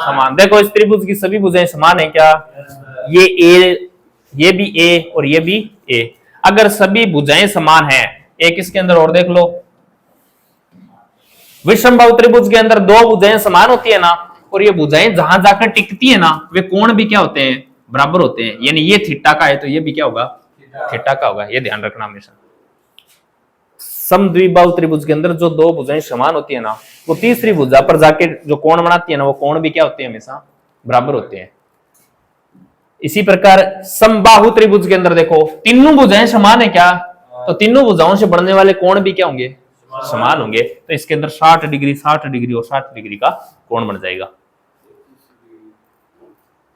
समान। देखो इस त्रिभुज की सभी भुजाएं समान है क्या? ये ए, ये भी ए और ये भी ए। अगर सभी भुजाएं समान हैं, एक इसके अंदर और देख लो। विषमबाहु त्रिभुज के अंदर 2 भुजाएं समान होती है ना, और ये भुजाएं जहां जाकर टिकती है ना, वे कोण भी क्या होते हैं? बराबर होते हैं। यानी ये थीटा का है तो ये भी क्या होगा? थीटा का होगा, ये ध्यान रखना हमेशा। समद्विबाहु त्रिभुज के अंदर जो दो भुजाएं समान होती है ना, वो तीसरी भुजा पर जाके जो कोण बनाती है ना, वो कोण भी क्या होते हैं, हमेशा बराबर होते हैं। इसी प्रकार समबाहु त्रिभुज के अंदर देखो तीनों भुजाएं समान है क्या, तो तीनों भुजाओं से बढ़ने वाले कोण भी क्या होंगे, समान होंगे। तो इसके अंदर 60 डिग्री 60 डिग्री और 60 डिग्री का कोण बन जाएगा।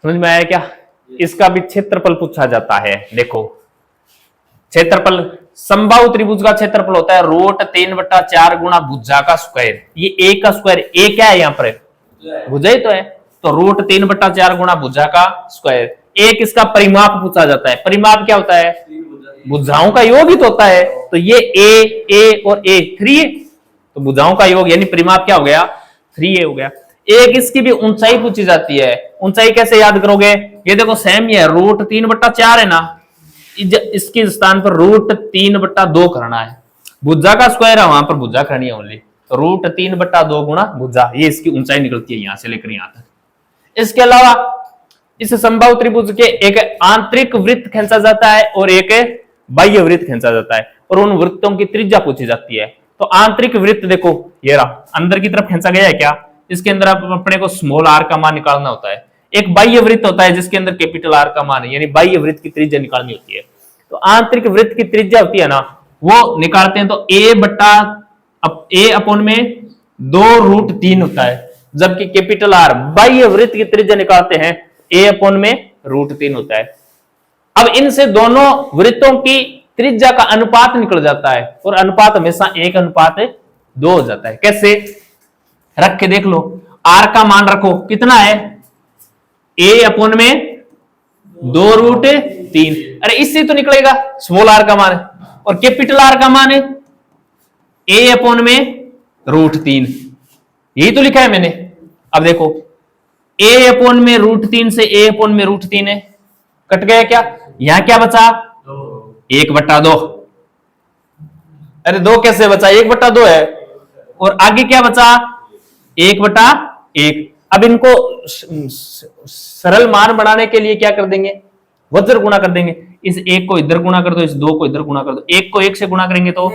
समझ में आया क्या? इसका भी क्षेत्रफल पूछा जाता है। देखो क्षेत्रफल समबाहु त्रिभुज का क्षेत्रफल होता है √3/4 गुणा भुजा का स्क्वायर। ये ए का स्क्वायर, ए क्या है यहाँ पर, भुजा ही तो है, तो √3/4 गुणा भुजा का स्क्वायर। एक इसका परिमाप पूछा जाता है। परिमाप क्या होता है, भुजाओं का योग ही तो होता है। तो ये ए और ए 3, तो भुजाओं का योग यानी परिमाप क्या हो गया, 3a हो गया। एक इसकी भी ऊंचाई पूछी जाती है। ऊंचाई कैसे याद करोगे, ये देखो सेम ही है, √3/4 है ना, इसके स्थान पर √3/2 करना है। भुजा का स्क्वायर है, वहां पर भुजा करनी है ओनली, तो √3/2 गुणा भुजा, ये इसकी ऊंचाई निकलती है यहां से लेकर यहां तक। इसके अलावा इस समबाहु त्रिभुज के एक आंतरिक वृत्त खींचा जाता है और एक बाह्य वृत्त खींचा जाता है, और उन वृत्तों की त्रिज्या पूछी जाती है। तो आंतरिक वृत्त देखो ये रहा, अंदर की तरफ खींचा गया है क्या, इसके अंदर अपने को स्मॉल आर का मान निकालना होता है। एक बाह्य वृत्त होता है जिसके अंदर कैपिटल आर का मान है, यानी बाह्य वृत्त की त्रिज्या निकालनी होती है। तो आंतरिक वृत्त की त्रिज्या होती है ना, वो निकालते हैं तो a अपॉन में 2√3 होता है, जबकि कैपिटल आर बाह्य वृत्त की त्रिज्या निकालते हैं a अपॉन में √3 होता है। अब इनसे दोनों वृत्तों की त्रिज्या का अनुपात निकल जाता है, और अनुपात हमेशा 1:2 हो जाता है। कैसे, रख के देख लो, आर का मान रखो कितना है, a अपॉन में 2√3, अरे इससे तो निकलेगा स्मॉल आर का मान है, और कैपिटल आर का मान है a अपॉन में √3, यही तो लिखा है मैंने। अब देखो a अपॉन में √3 से a अपॉन में √3 है, कट गया क्या, यहां क्या बचा, 1/2। अरे 2 कैसे बचा, 1/2 है, और आगे क्या बचा, 1/1। अब इनको सरल मान बनाने के लिए क्या कर देंगे, वज्र गुणा कर देंगे। इस 1 को इधर गुणा कर दो, इस 2 को इधर गुणा कर दो। 1 को 1 से गुणा करेंगे तो,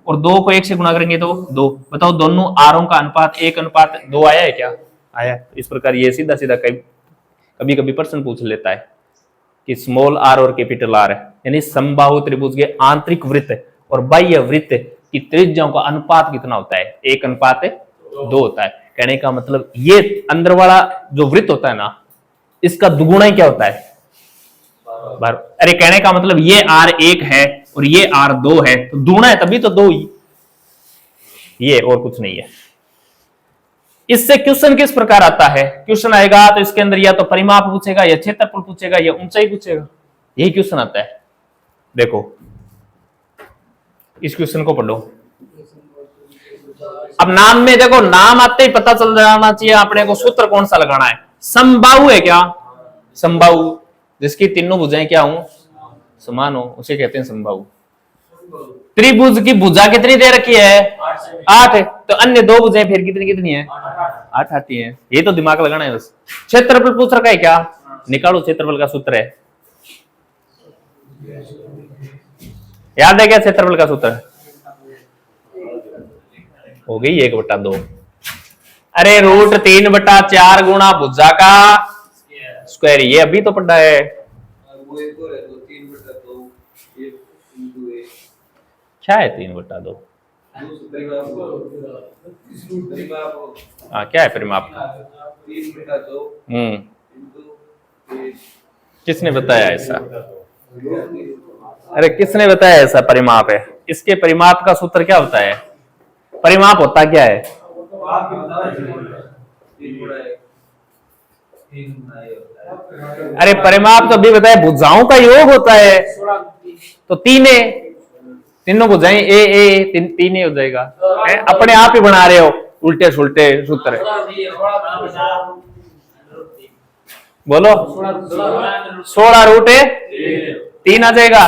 और 2 को 1 से गुणा करेंगे तो 2। बताओ दोनों आरों का अनुपात 1:2 आया है क्या, आया। इस प्रकार ये सीधा सीधा कभी कभी प्रश्न पूछ लेता है कि स्मॉल आर और कैपिटल आर है, यानी समबाहु त्रिभुज के आंतरिक वृत्त और बाह्य वृत्त की त्रिज्याओं का अनुपात कितना होता है, 1:2 होता है। कहने का मतलब ये अंदर वाला जो वृत्त होता है ना, इसका दुगुना ही क्या होता है, अरे कहने का मतलब ये R1 है और ये R2 है, तो दुगुना है तभी तो 2 ही, ये और कुछ नहीं है। इससे क्वेश्चन किस प्रकार आता है, क्वेश्चन आएगा तो इसके अंदर या तो परिमाप पूछेगा, या क्षेत्रफल पूछेगा, या ऊंचाई पूछेगा, यही क्वेश्चन आता है। देखो इस क्वेश्चन को पढ़ो। अब नाम में देखो, नाम आते ही पता चल जाना चाहिए अपने को सूत्र कौन सा लगाना है। समबाहु है क्या, समबाहु जिसकी तीनों भुजाएं क्या हो, समान हो, उसे कहते हैं समबाहु। त्रिभुज की भुजा कितनी दे रखी है, 8, तो अन्य 2 भुजाएं फिर कितनी कितनी है, 8 आती है। ये तो दिमाग लगाना है बस। क्षेत्रफल पूछ रखा है क्या, निकालो, क्षेत्रफल का सूत्र है, याद है क्या क्षेत्रफल का सूत्र, हो गई 1/2। अरे √3/4 गुणा भुजा का स्क्वायर, ये अभी तो पढ़ा है। क्या है 3/2, हाँ क्या है परिमाप, किसने बताया ऐसा, अरे किसने बताया ऐसा परिमाप है। इसके परिमाप का सूत्र क्या होता है, परिमाप होता क्या है, अरे परिमाप तो अभी बताया भुजाओं का योग होता है, तो 3 है, तीनों भुजाएं ए 3 हो जाएगा। अपने आप ही बना रहे हो उल्टे सुल्टे सूत्र, बोलो 16√3 आ जाएगा।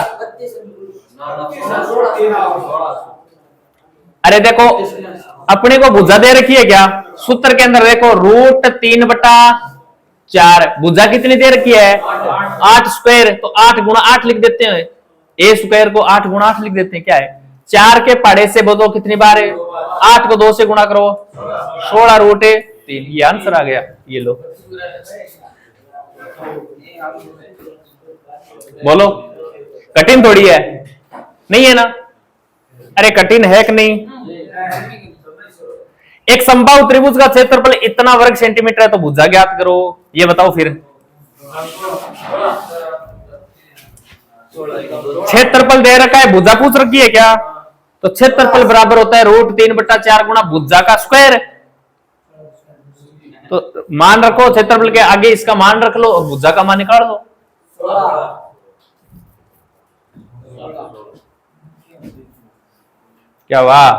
अरे देखो अपने को भुजा दे रखी है क्या, सूत्र के अंदर देखो √3/4, भुजा कितनी दे रखी है, 8 स्क्वायर, तो 8 गुणा 8 लिख देते हैं, ए स्क्वायर को 8 गुणा 8 लिख देते हैं, क्या है 4 के पहाड़े से बोलो कितनी बार है 8 को 2 से गुणा करो 16 रूट 3, ये आंसर आ गया। ये लो बोलो कठिन थोड़ी है, नहीं है ना, अरे कठिन है कि नहीं। एक समबाहु त्रिभुज का क्षेत्रफल इतना वर्ग सेंटीमीटर है तो भुजा ज्ञात करो, ये बताओ फिर। क्षेत्रफल दे रखा है, भुजा पूछ रखी है क्या, तो क्षेत्रफल बराबर होता है √3/4 गुणा भुजा का स्क्वायर। तो मान रखो क्षेत्रफल के आगे इसका मान रख लो और भुजा का मान निकाल लो। क्या वाह,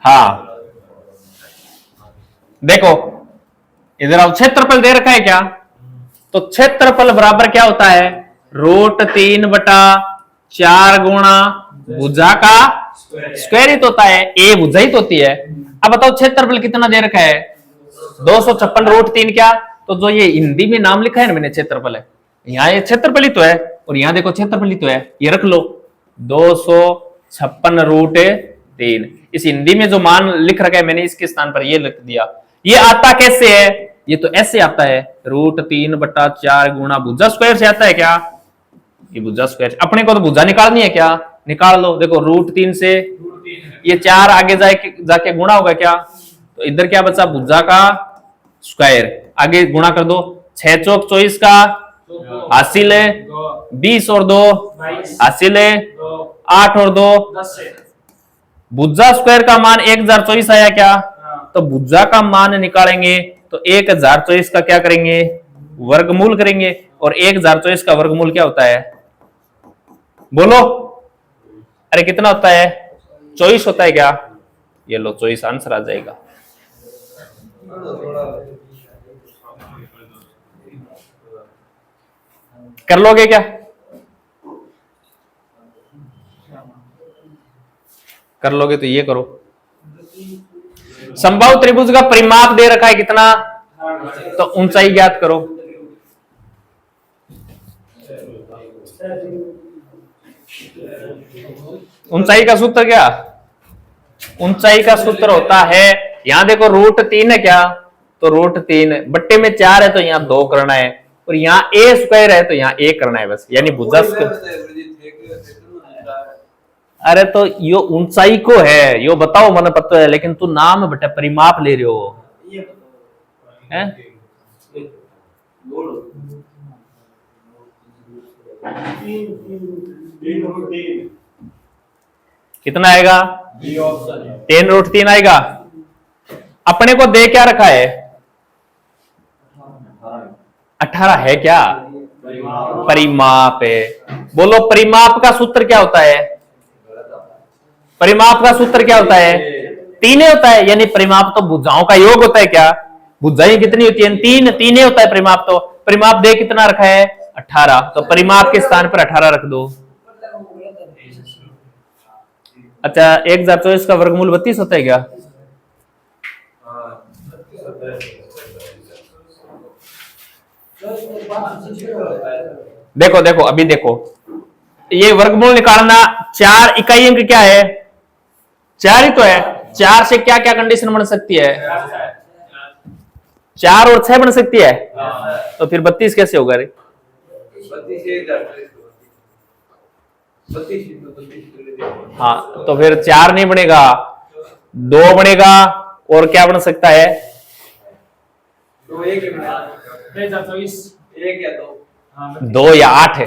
हाँ देखो इधर आओ, क्षेत्रफल दे रखा है क्या, तो क्षेत्रफल बराबर क्या होता है √3/4 गुणा भुजा का स्क्वायर ही तो होता है, ए भुजा ही तो होती है। अब बताओ क्षेत्रफल कितना दे रखा है 256 √3 क्या, तो जो ये हिंदी में नाम लिखा है ना मैंने क्षेत्रफल है, यहाँ ये क्षेत्रफल ही तो है और यहाँ देखो क्षेत्रफल ही तो है, ये रख लो 256 √3। इस हिंदी में जो मान लिख रखा है मैंने इसके स्थान पर ये लिख दिया। ये आता कैसे है, ये तो ऐसे आता है √3/4 गुणा भुजा स्क्वायर से आता है क्या, ये भुजा स्क्वायर। अपने को तो भुजा निकालनी है क्या, निकाल लो। देखो √3 से ये 4 आगे जाके गुणा होगा क्या, तो इधर क्या बचा भुजा का स्क्वायर, आगे गुणा कर दो 6 चौक 24 का हासिल है 20 और 2 हासिल है 8 और 2 भुजा स्क्वायर का मान 1024 आया क्या, तो भुजा का मान निकालेंगे तो 1024 का क्या करेंगे वर्गमूल करेंगे, और 1024 का वर्गमूल क्या होता है बोलो, अरे कितना होता है 24 होता है क्या, ये लो 24 आंसर आ जाएगा। कर लोगे क्या, कर लोगे तो ये करो। समबाहु त्रिभुज का परिमाप दे रखा है कितना, तो ऊंचाई ज्ञात करो। ऊंचाई का सूत्र क्या, ऊंचाई का सूत्र होता है, यहां देखो √3 है क्या, तो √3 बट्टे में 4 है तो यहाँ 2 करना है, और यहाँ a स्क्वायर है तो यहाँ 1 करना है बस, यानी भुजा स्क्वायर। अरे तो यो ऊंचाई को है यो बताओ मन पता है, लेकिन तू नाम बेटा परिमाप ले रहे हो हैं? कितना आएगा 10√3 आएगा। अपने को दे क्या रखा है 18 है क्या, परिमाप है। बोलो परिमाप का सूत्र क्या होता है, परिमाप का सूत्र क्या होता है 3 होता है, यानी परिमाप तो भुजाओं का योग होता है क्या, भुजाएं कितनी होती है 3 होता है परिमाप, तो परिमाप दे कितना रखा है 18, तो परिमाप के स्थान पर 18 रख दो। अच्छा 1024 का वर्गमूल 32 होता है क्या, देखो देखो अभी देखो ये वर्गमूल निकालना, 4 इकाई अंक क्या है 4 ही तो है, 4 से क्या क्या कंडीशन बन सकती है 4 और 6 बन सकती है, तो फिर 32 कैसे होगा रे, हाँ तो फिर 4 नहीं बनेगा 2 बनेगा, और क्या बन सकता है 2 या 8 है।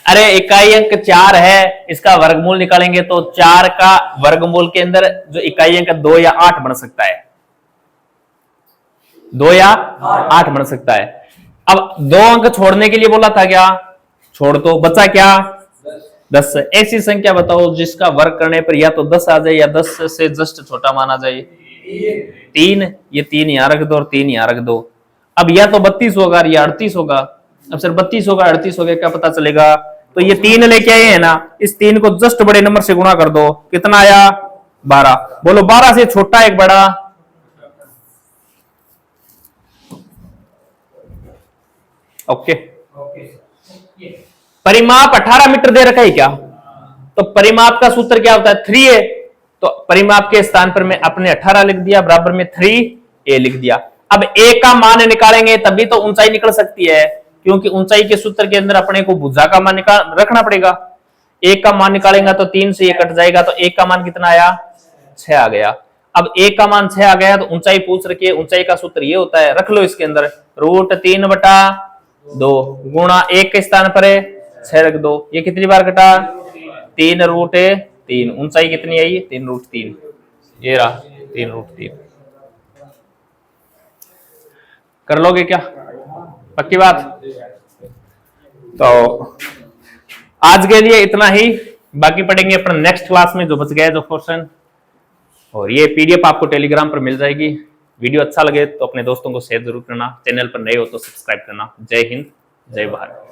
अरे इकाई अंक 4 है, इसका वर्गमूल निकालेंगे तो 4 का वर्गमूल के अंदर जो इकाई अंक 2 या 8 बन सकता है, 2 या 8 बन सकता है। अब 2 अंक छोड़ने के लिए बोला था क्या, छोड़ दो, बचा क्या 10। ऐसी संख्या बताओ जिसका वर्ग करने पर या तो 10 आ जाए या 10 से जस्ट छोटा माना जाए, 3, ये 3 यहाँ रख दो और 3 यहाँ रख दो। अब या तो 32 होगा या 38 होगा। अब सर 32 होगा 38 होगा क्या पता चलेगा? तो ये 3 लेके आए हैं ना, इस 3 को जस्ट बड़े नंबर से गुणा कर दो, कितना आया? 12। बोलो 12 से छोटा एक बड़ा? ओके। परिमाप 18 मीटर दे रखा है क्या? तो परिमाप का सूत्र क्या होता है? 3a। तो परिमाप के स्थान पर मैं अपने 18 लिख दिया, बराबर में 3a लिख दिया। अब a का मान निकालेंगे तभी तो ऊंचाई निकल सकती है, क्योंकि ऊंचाई के सूत्र के अंदर अपने को भुजा का मान रखना पड़ेगा। a का मान निकालेंगे तो 3 से ये कट जाएगा, तो a का मान कितना आया? 6 आ गया। अब a का मान 6 आ गया तो ऊंचाई पूछ रखी है, ऊंचाई का सूत्र ये होता है, रख लो इसके अंदर, √3/2 गुणा 1 के स्थान पर 6 रख दो। ये कितनी बार कटा? 3√3। ऊंचाई कितनी आई? 3√3। ये रहा 3√3। कर लोगे क्या? पक्की बात? तो आज के लिए इतना ही, बाकी पढ़ेंगे अपन नेक्स्ट क्लास में जो बच गया जो क्वेश्चन। और ये पीडीएफ आपको टेलीग्राम पर मिल जाएगी। वीडियो अच्छा लगे तो अपने दोस्तों को शेयर जरूर करना, चैनल पर नए हो तो सब्सक्राइब करना। जय हिंद, जय भारत।